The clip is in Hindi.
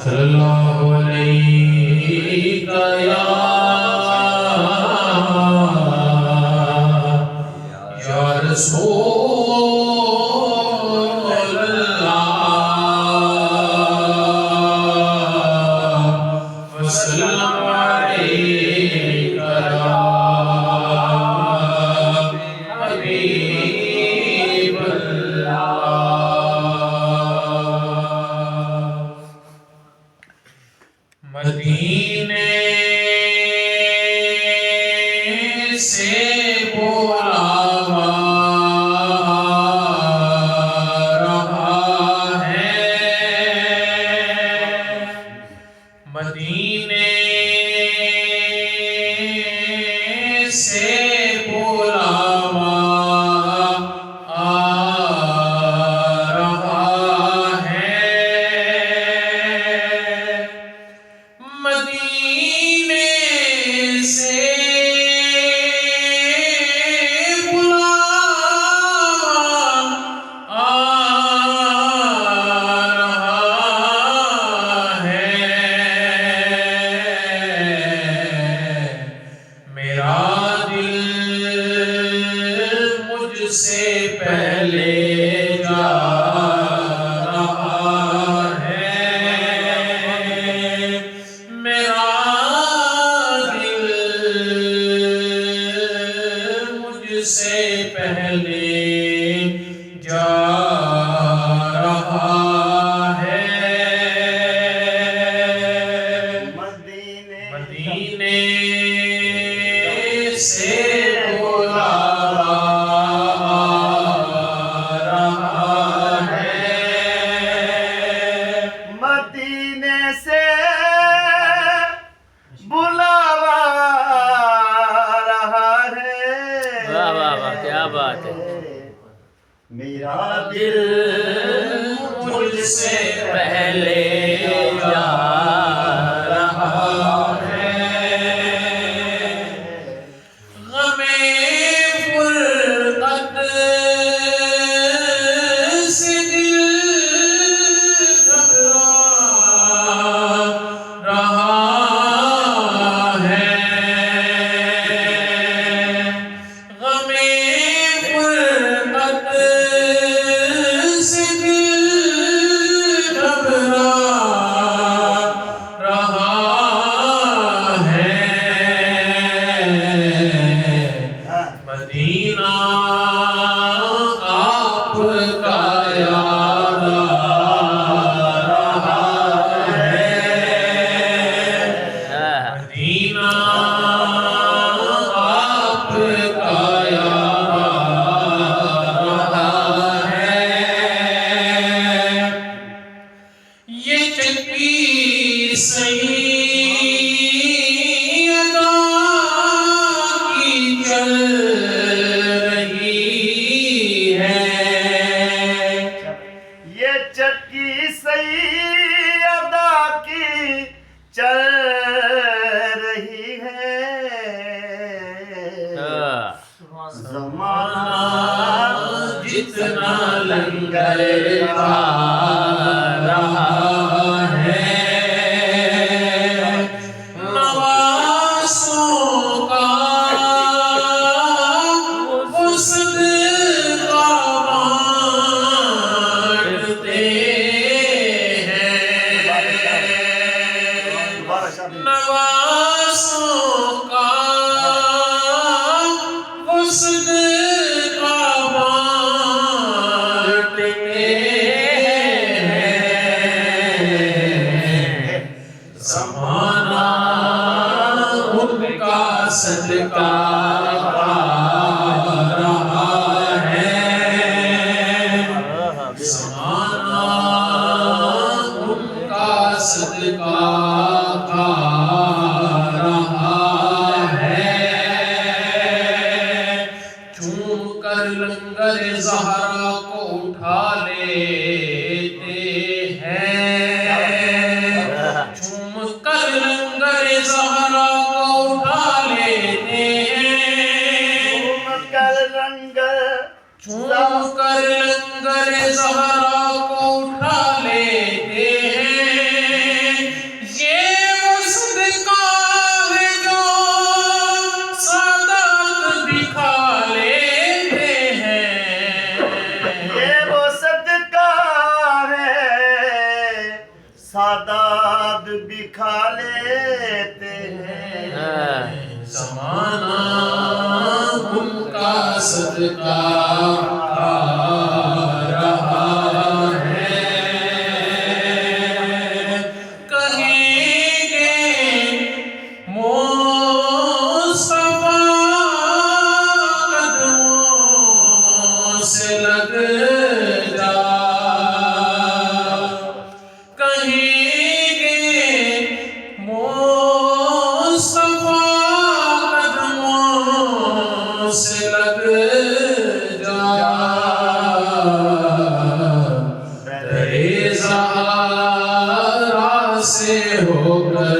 सल्लल्लाहु अलैहि या रसूल अल्लाह वसल्लम अलैका या हबीब अल्लाह। मदीने से बुलावा मदीने से बुलावा आ रहा है। मदीने से बुलावा आ से पहले जा रहा है। मेरा दिल मुझसे पहले जा रहा है। मदीने से क्या बात है। मेरा दिल मुझसे पहले जा रहा है। गमे फुरकत से दिल घबरा रहा है। मदीना आपका याद आ रहा है। मदीना आपका याद आ रहा है। ये चक्की सही चल रही है। ये चक्की सही अदा की चल रही है। ज़माना जितना लंगर खा रहा है। नवासों का सदका बांटते हैं। ज़माना उनका सदका खा रहा है। ज़माना उनका सदका खा रहा है। चूम कर लंगर ज़हरा को उठा लेते हैं। चूम कर लंगर ज़हरा को उठा लेते हैं। चूम कर लंगर ज़हरा को उठा लेते हैं। सादात भी खा लेते हैं। हाँ। ज़माना उनका सदका खा रहा है। कहेंगे मुस्तफा कदमों से लग जा, कहेंगे मुस्तफा कदमों से लग जा। दरे ज़हरा से होकर